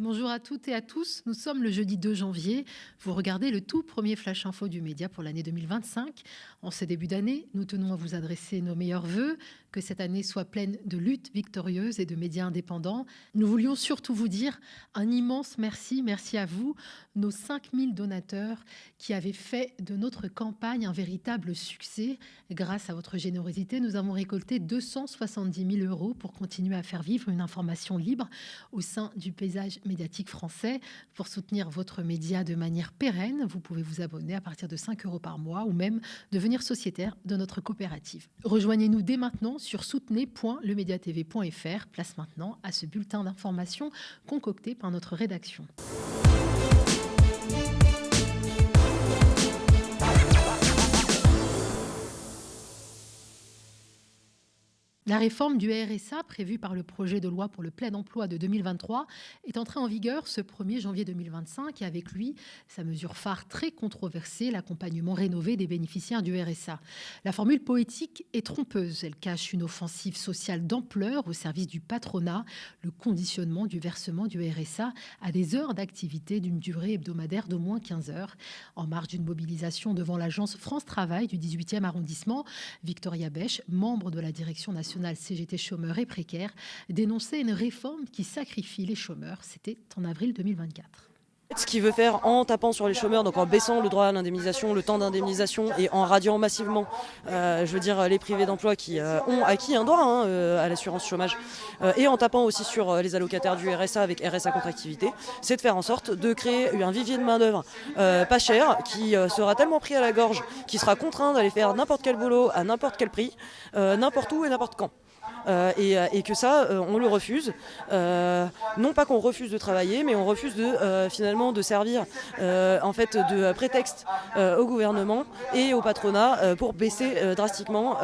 Bonjour à toutes et à tous, nous sommes le jeudi 2 janvier. Vous regardez le tout premier Flash Info du Média pour l'année 2025. En ce début d'année, nous tenons à vous adresser nos meilleurs vœux, que cette année soit pleine de luttes victorieuses et de médias indépendants. Nous voulions surtout vous dire un immense merci, merci à vous, nos 5000 donateurs qui avaient fait de notre campagne un véritable succès. Grâce à votre générosité, nous avons récolté 270 000 euros pour continuer à faire vivre une information libre au sein du paysage médiatique français. Pour soutenir votre média de manière pérenne, vous pouvez vous abonner à partir de 5 euros par mois ou même devenir sociétaire de notre coopérative. Rejoignez-nous dès maintenant sur soutenez.lemediatv.fr. Place maintenant à ce bulletin d'information concocté par notre rédaction. La réforme du RSA prévue par le projet de loi pour le plein emploi de 2023 est entrée en vigueur ce 1er janvier 2025 et avec lui, sa mesure phare très controversée, l'accompagnement rénové des bénéficiaires du RSA. La formule poétique est trompeuse. Elle cache une offensive sociale d'ampleur au service du patronat, le conditionnement du versement du RSA à des heures d'activité d'une durée hebdomadaire d'au moins 15 heures. En marge d'une mobilisation devant l'agence France Travail du 18e arrondissement, Victoria Bèche, membre de la direction nationale CGT chômeurs et précaires, dénonçait une réforme qui sacrifie les chômeurs. C'était en avril 2024. Ce qu'il veut faire en tapant sur les chômeurs, donc en baissant le droit à l'indemnisation, le temps d'indemnisation et en radiant massivement, les privés d'emploi qui ont acquis un droit à l'assurance chômage, et en tapant aussi sur les allocataires du RSA avec RSA contre-activité, c'est de faire en sorte de créer un vivier de main-d'œuvre pas cher qui sera tellement pris à la gorge qu'il sera contraint d'aller faire n'importe quel boulot à n'importe quel prix, n'importe où et n'importe quand. Et que ça, on le refuse. Non pas qu'on refuse de travailler, mais on refuse finalement de servir de prétexte au gouvernement et au patronat pour baisser drastiquement,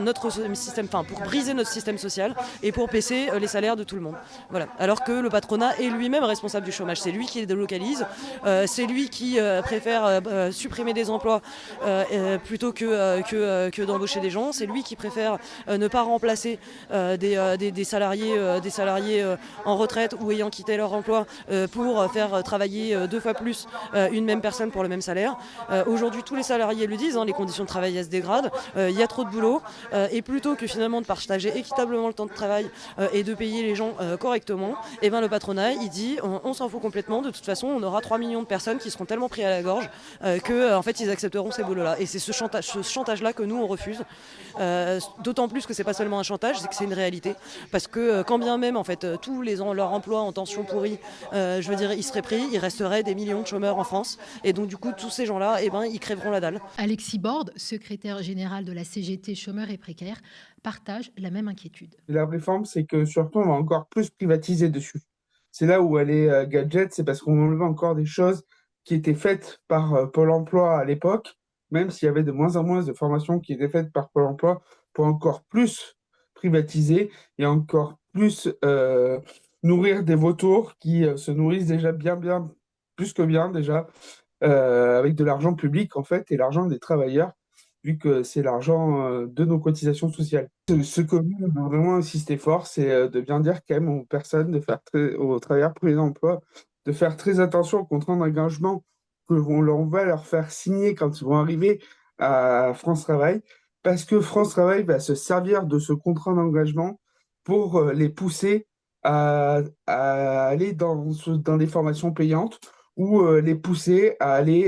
notre système, pour briser notre système social et pour baisser les salaires de tout le monde. Voilà. Alors que le patronat est lui-même responsable du chômage, c'est lui qui les délocalise, c'est lui qui préfère supprimer des emplois plutôt que d'embaucher des gens, c'est lui qui préfère ne pas remplacer des salariés en retraite ou ayant quitté leur emploi pour faire travailler 2 fois plus une même personne pour le même salaire. Aujourd'hui, tous les salariés le disent, les conditions de travail elles se dégradent, il y a trop de boulot et plutôt que finalement de partager équitablement le temps de travail et de payer les gens correctement, et ben le patronat il dit on s'en fout complètement, de toute façon on aura 3 millions de personnes qui seront tellement pris à la gorge que en fait ils accepteront ces boulots-là. Et c'est ce chantage-là que nous on refuse, d'autant plus que c'est pas seulement un chantage, c'est que c'est une réalité. Parce que quand bien même, en fait, tous leurs emplois en tension pourrie, ils seraient pris, il resterait des millions de chômeurs en France. Et donc, du coup, tous ces gens-là, ils crèveront la dalle. Alexis Borde, secrétaire général de la CGT chômeurs et précaires, partage la même inquiétude. La réforme, c'est que surtout, on va encore plus privatiser dessus. C'est là où elle est gadget, c'est parce qu'on enlève encore des choses qui étaient faites par Pôle emploi à l'époque, même s'il y avait de moins en moins de formations qui étaient faites par Pôle emploi pour encore plus privatiser et encore plus nourrir des vautours qui se nourrissent déjà bien, plus que bien déjà, avec de l'argent public en fait et l'argent des travailleurs, vu que c'est l'argent de nos cotisations sociales. Ce que nous, on a vraiment insisté fort, c'est de bien dire quand même aux personnes, aux travailleurs privés d'emploi, de faire très attention au contrat d'engagement on va leur faire signer quand ils vont arriver à France Travail, parce que France Travail va se servir de ce contrat d'engagement pour les pousser à aller dans des formations payantes ou les pousser à aller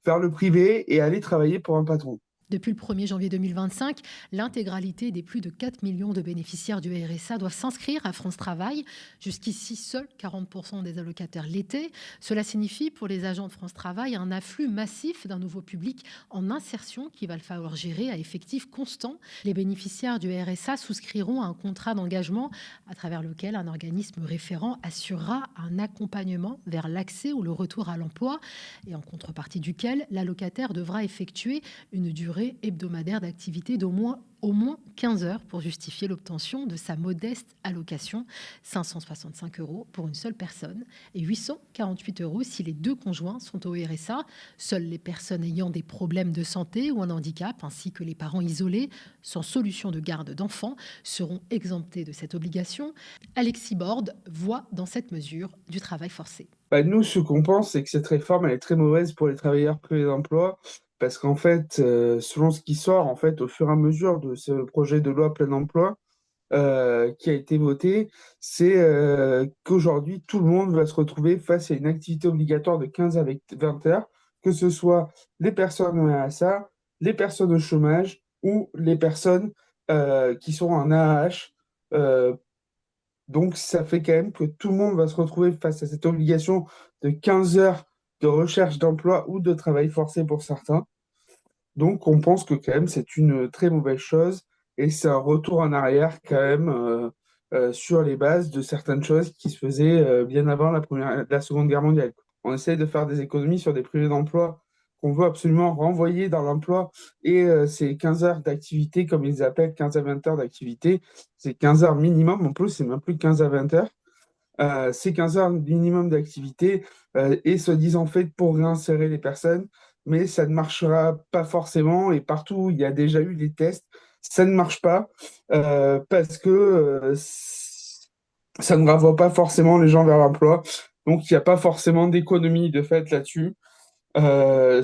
faire le privé et aller travailler pour un patron. Depuis le 1er janvier 2025, l'intégralité des plus de 4 millions de bénéficiaires du RSA doivent s'inscrire à France Travail. Jusqu'ici, seuls 40% des allocataires l'étaient. Cela signifie pour les agents de France Travail un afflux massif d'un nouveau public en insertion qu'il va falloir gérer à effectif constant. Les bénéficiaires du RSA souscriront à un contrat d'engagement à travers lequel un organisme référent assurera un accompagnement vers l'accès ou le retour à l'emploi et en contrepartie duquel l'allocataire devra effectuer une durée hebdomadaire d'activité d'au moins au moins 15 heures pour justifier l'obtention de sa modeste allocation, 565 € pour une seule personne et 848 € si les deux conjoints sont au RSA. Seules les personnes ayant des problèmes de santé ou un handicap, ainsi que les parents isolés sans solution de garde d'enfants, seront exemptés de cette obligation. Alexis Borde voit dans cette mesure du travail forcé. Nous, ce qu'on pense, c'est que cette réforme, elle est très mauvaise pour les travailleurs privés d'emploi, parce qu'en fait, selon ce qui sort, en fait, au fur et à mesure de ce projet de loi plein emploi, qui a été voté, c'est qu'aujourd'hui, tout le monde va se retrouver face à une activité obligatoire de 15 à 20 heures, que ce soit les personnes en RSA, les personnes au chômage ou les personnes qui sont en AAH. Donc, ça fait quand même que tout le monde va se retrouver face à cette obligation de 15 heures de recherche d'emploi ou de travail forcé pour certains. Donc, on pense que quand même, c'est une très mauvaise chose et c'est un retour en arrière quand même sur les bases de certaines choses qui se faisaient bien avant la Seconde Guerre mondiale. On essaye de faire des économies sur des privés d'emploi qu'on veut absolument renvoyer dans l'emploi et ces 15 heures d'activité, comme ils appellent 15 à 20 heures d'activité, c'est 15 heures minimum, en plus, c'est même plus 15 à 20 heures. Ces 15 heures minimum d'activité et soi-disant faites pour réinsérer les personnes, mais ça ne marchera pas forcément et partout où il y a déjà eu des tests, ça ne marche pas parce que ça ne renvoie pas forcément les gens vers l'emploi. Donc, il n'y a pas forcément d'économie de fait là-dessus,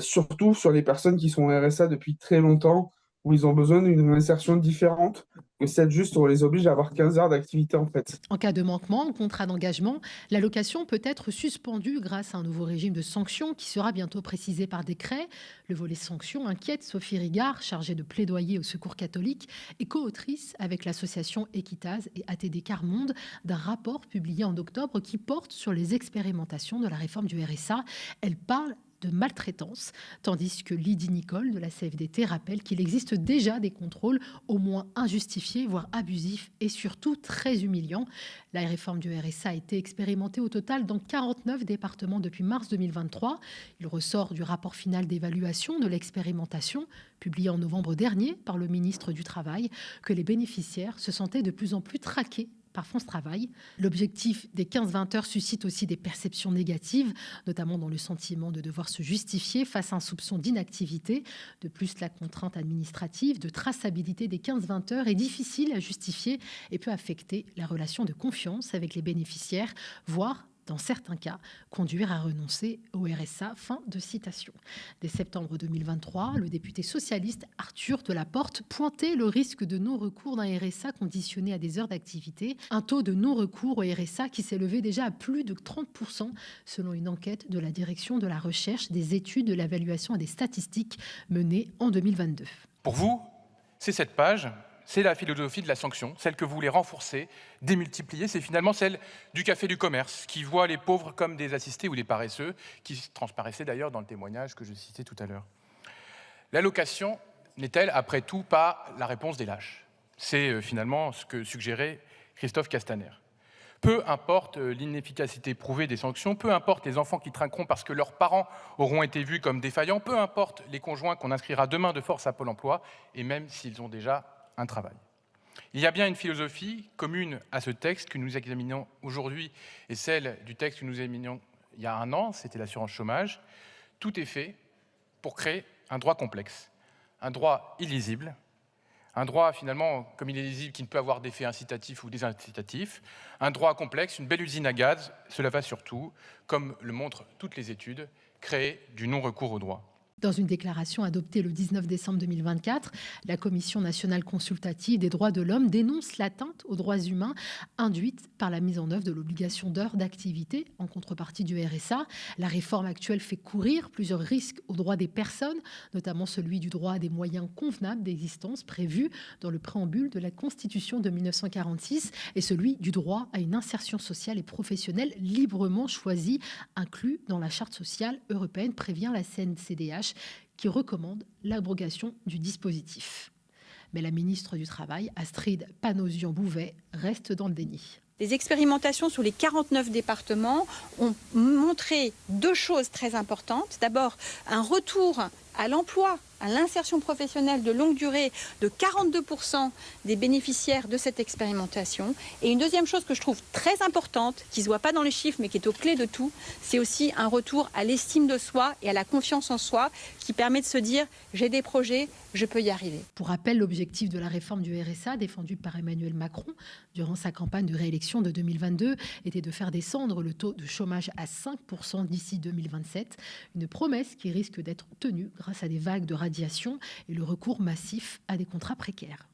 surtout sur les personnes qui sont au RSA depuis très longtemps, où ils ont besoin d'une réinsertion différente que celle juste où on les oblige à avoir 15 heures d'activité en fait. En cas de manquement au contrat d'engagement, l'allocation peut être suspendue grâce à un nouveau régime de sanctions qui sera bientôt précisé par décret. Le volet sanctions inquiète Sophie Rigard, chargée de plaidoyer au Secours catholique et co-autrice avec l'association Equitaz et ATD Quart Monde d'un rapport publié en octobre qui porte sur les expérimentations de la réforme du RSA. Elle parle de maltraitance, tandis que Lydie Nicole de la CFDT rappelle qu'il existe déjà des contrôles au moins injustifiés, voire abusifs et surtout très humiliants. La réforme du RSA a été expérimentée au total dans 49 départements depuis mars 2023. Il ressort du rapport final d'évaluation de l'expérimentation, publié en novembre dernier par le ministre du Travail, que les bénéficiaires se sentaient de plus en plus traqués par France Travail. L'objectif des 15-20 heures suscite aussi des perceptions négatives, notamment dans le sentiment de devoir se justifier face à un soupçon d'inactivité. De plus, la contrainte administrative de traçabilité des 15-20 heures est difficile à justifier et peut affecter la relation de confiance avec les bénéficiaires, voire dans certains cas, conduire à renoncer au RSA. Fin de citation. Dès septembre 2023, le député socialiste Arthur Delaporte pointait le risque de non-recours d'un RSA conditionné à des heures d'activité, un taux de non-recours au RSA qui s'est levé déjà à plus de 30% selon une enquête de la Direction de la recherche, des études, de l'évaluation et des statistiques menée en 2022. Pour vous, c'est cette page. C'est la philosophie de la sanction, celle que vous voulez renforcer, démultiplier. C'est finalement celle du café du commerce, qui voit les pauvres comme des assistés ou des paresseux, qui transparaissait d'ailleurs dans le témoignage que je citais tout à l'heure. L'allocation n'est-elle, après tout, pas la réponse des lâches? C'est finalement ce que suggérait Christophe Castaner. Peu importe l'inefficacité prouvée des sanctions, peu importe les enfants qui trinqueront parce que leurs parents auront été vus comme défaillants, peu importe les conjoints qu'on inscrira demain de force à Pôle emploi, et même s'ils ont déjà un travail. Il y a bien une philosophie commune à ce texte que nous examinons aujourd'hui et celle du texte que nous examinions il y a un an, c'était l'assurance chômage. Tout est fait pour créer un droit complexe, un droit illisible, un droit finalement, comme il est lisible, qui ne peut avoir d'effet incitatif ou désincitatif, un droit complexe, une belle usine à gaz. Cela va surtout, comme le montrent toutes les études, créer du non-recours au droit. Dans une déclaration adoptée le 19 décembre 2024, la Commission nationale consultative des droits de l'homme dénonce l'atteinte aux droits humains induite par la mise en œuvre de l'obligation d'heures d'activité en contrepartie du RSA. La réforme actuelle fait courir plusieurs risques aux droits des personnes, notamment celui du droit à des moyens convenables d'existence prévus dans le préambule de la Constitution de 1946 et celui du droit à une insertion sociale et professionnelle librement choisie, inclus dans la Charte sociale européenne, prévient la CNCDH, qui recommande l'abrogation du dispositif. Mais la ministre du Travail, Astrid Panosyan-Bouvet, reste dans le déni. Les expérimentations sur les 49 départements ont montré deux choses très importantes. D'abord, un retour à l'emploi à l'insertion professionnelle de longue durée de 42% des bénéficiaires de cette expérimentation. Et une deuxième chose que je trouve très importante, qui ne se voit pas dans les chiffres mais qui est aux clés de tout, c'est aussi un retour à l'estime de soi et à la confiance en soi qui permet de se dire « j'ai des projets, je peux y arriver ». Pour rappel, l'objectif de la réforme du RSA défendue par Emmanuel Macron durant sa campagne de réélection de 2022 était de faire descendre le taux de chômage à 5% d'ici 2027, une promesse qui risque d'être tenue grâce à des vagues de radiation et le recours massif à des contrats précaires.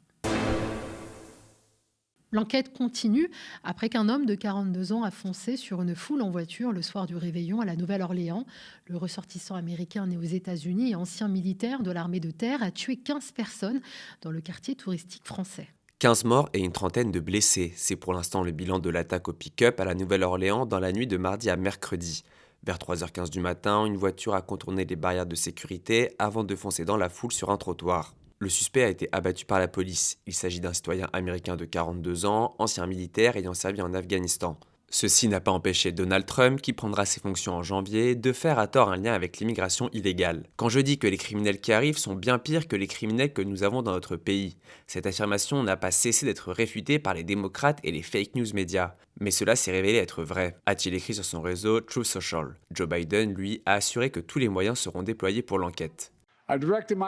L'enquête continue après qu'un homme de 42 ans a foncé sur une foule en voiture le soir du réveillon à la Nouvelle-Orléans. Le ressortissant américain né aux États-Unis et ancien militaire de l'armée de terre a tué 15 personnes dans le quartier touristique français. 15 morts et une trentaine de blessés. C'est pour l'instant le bilan de l'attaque au pick-up à la Nouvelle-Orléans dans la nuit de mardi à mercredi. Vers 3h15 du matin, une voiture a contourné les barrières de sécurité avant de foncer dans la foule sur un trottoir. Le suspect a été abattu par la police. Il s'agit d'un citoyen américain de 42 ans, ancien militaire ayant servi en Afghanistan. Ceci n'a pas empêché Donald Trump, qui prendra ses fonctions en janvier, de faire à tort un lien avec l'immigration illégale. Quand je dis que les criminels qui arrivent sont bien pires que les criminels que nous avons dans notre pays, cette affirmation n'a pas cessé d'être réfutée par les démocrates et les fake news médias. Mais cela s'est révélé être vrai, a-t-il écrit sur son réseau Truth Social. Joe Biden, lui, a assuré que tous les moyens seront déployés pour l'enquête.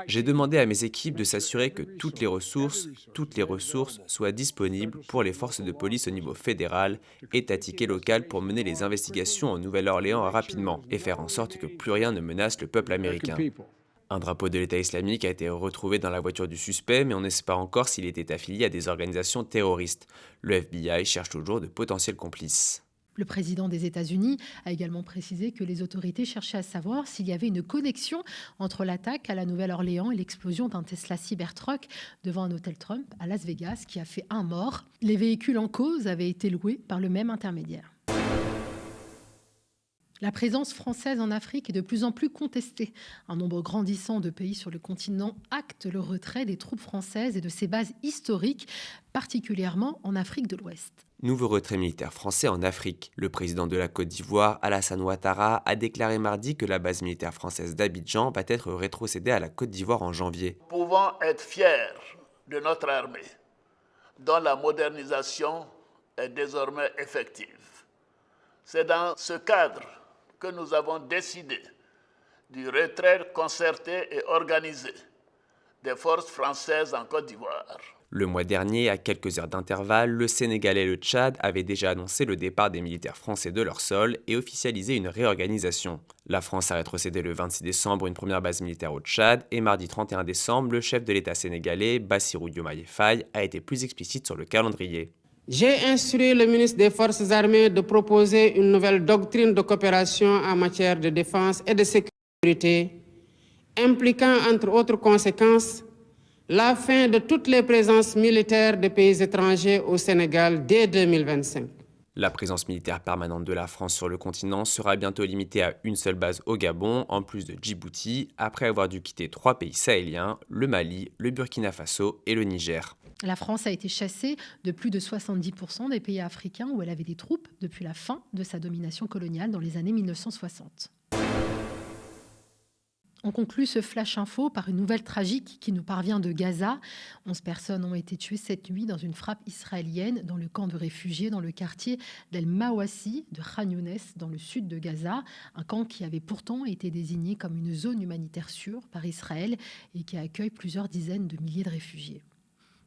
J'ai demandé à mes équipes de s'assurer que toutes les ressources soient disponibles pour les forces de police au niveau fédéral, étatique et local pour mener les investigations en Nouvelle-Orléans rapidement et faire en sorte que plus rien ne menace le peuple américain. Un drapeau de l'État islamique a été retrouvé dans la voiture du suspect, mais on ne sait pas encore s'il était affilié à des organisations terroristes. Le FBI cherche toujours de potentiels complices. Le président des États-Unis a également précisé que les autorités cherchaient à savoir s'il y avait une connexion entre l'attaque à la Nouvelle-Orléans et l'explosion d'un Tesla Cybertruck devant un hôtel Trump à Las Vegas qui a fait un mort. Les véhicules en cause avaient été loués par le même intermédiaire. La présence française en Afrique est de plus en plus contestée. Un nombre grandissant de pays sur le continent acte le retrait des troupes françaises et de ses bases historiques, particulièrement en Afrique de l'Ouest. Nouveau retrait militaire français en Afrique. Le président de la Côte d'Ivoire, Alassane Ouattara, a déclaré mardi que la base militaire française d'Abidjan va être rétrocédée à la Côte d'Ivoire en janvier. Nous pouvons être fiers de notre armée, dont la modernisation est désormais effective. C'est dans ce cadre que nous avons décidé du retrait concerté et organisé des forces françaises en Côte d'Ivoire. Le mois dernier, à quelques heures d'intervalle, le Sénégal et le Tchad avaient déjà annoncé le départ des militaires français de leur sol et officialisé une réorganisation. La France a rétrocédé le 26 décembre une première base militaire au Tchad et mardi 31 décembre, le chef de l'État sénégalais, Bassirou Diomaye Faye, a été plus explicite sur le calendrier. J'ai instruit le ministre des Forces armées de proposer une nouvelle doctrine de coopération en matière de défense et de sécurité, impliquant entre autres conséquences la fin de toutes les présences militaires de pays étrangers au Sénégal dès 2025. La présence militaire permanente de la France sur le continent sera bientôt limitée à une seule base au Gabon, en plus de Djibouti, après avoir dû quitter 3 pays sahéliens, le Mali, le Burkina Faso et le Niger. La France a été chassée de plus de 70% des pays africains où elle avait des troupes depuis la fin de sa domination coloniale dans les années 1960. On conclut ce Flash Info par une nouvelle tragique qui nous parvient de Gaza. 11 personnes ont été tuées cette nuit dans une frappe israélienne dans le camp de réfugiés dans le quartier d'El Mawassi de Khan Younes dans le sud de Gaza. Un camp qui avait pourtant été désigné comme une zone humanitaire sûre par Israël et qui accueille plusieurs dizaines de milliers de réfugiés.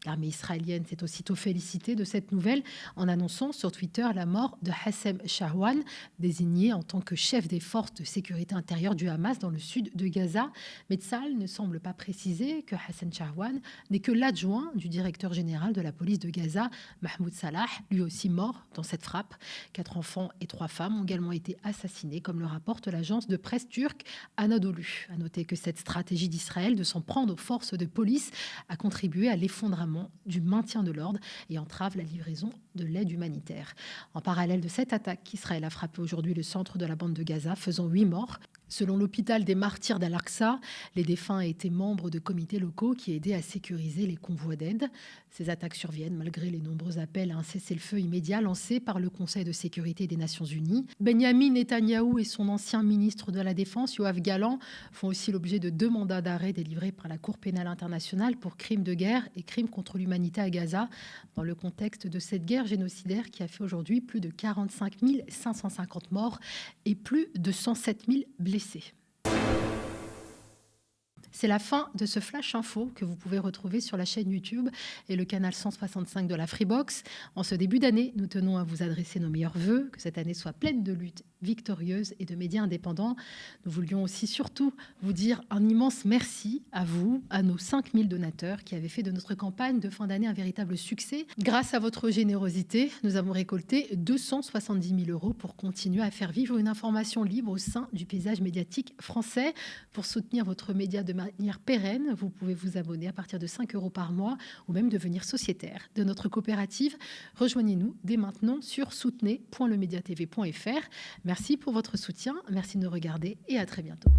L'armée israélienne s'est aussitôt félicitée de cette nouvelle en annonçant sur Twitter la mort de Hassem Shahwan, désigné en tant que chef des forces de sécurité intérieure du Hamas dans le sud de Gaza. Mais Tsahal ne semble pas préciser que Hassem Shahwan n'est que l'adjoint du directeur général de la police de Gaza, Mahmoud Salah, lui aussi mort dans cette frappe. 4 enfants et 3 femmes ont également été assassinés, comme le rapporte l'agence de presse turque Anadolu. À noter que cette stratégie d'Israël de s'en prendre aux forces de police a contribué à l'effondrement du maintien de l'ordre et entrave la livraison de l'aide humanitaire. En parallèle de cette attaque, Israël a frappé aujourd'hui le centre de la bande de Gaza, faisant 8 morts. Selon l'hôpital des Martyrs d'Al-Aqsa, les défunts étaient membres de comités locaux qui aidaient à sécuriser les convois d'aide. Ces attaques surviennent malgré les nombreux appels à un cessez-le-feu immédiat lancés par le Conseil de sécurité des Nations Unies. Benyamin Netanyahou et son ancien ministre de la Défense, Yoav Gallant, font aussi l'objet de 2 mandats d'arrêt délivrés par la Cour pénale internationale pour crimes de guerre et crimes contre l'humanité à Gaza, dans le contexte de cette guerre génocidaire qui a fait aujourd'hui plus de 45 550 morts et plus de 107 000 blessés. C'est la fin de ce Flash Info que vous pouvez retrouver sur la chaîne YouTube et le canal 165 de la Freebox. En ce début d'année, nous tenons à vous adresser nos meilleurs vœux, que cette année soit pleine de luttes victorieuses et de médias indépendants. Nous voulions aussi surtout vous dire un immense merci à vous, à nos 5000 donateurs qui avaient fait de notre campagne de fin d'année un véritable succès. Grâce à votre générosité, nous avons récolté 270 000 € pour continuer à faire vivre une information libre au sein du paysage médiatique français. Pour soutenir votre média de manière pérenne, vous pouvez vous abonner à partir de 5 € par mois ou même devenir sociétaire de notre coopérative. Rejoignez-nous dès maintenant sur soutenez.lemediatv.fr. Merci pour votre soutien, merci de nous regarder et à très bientôt.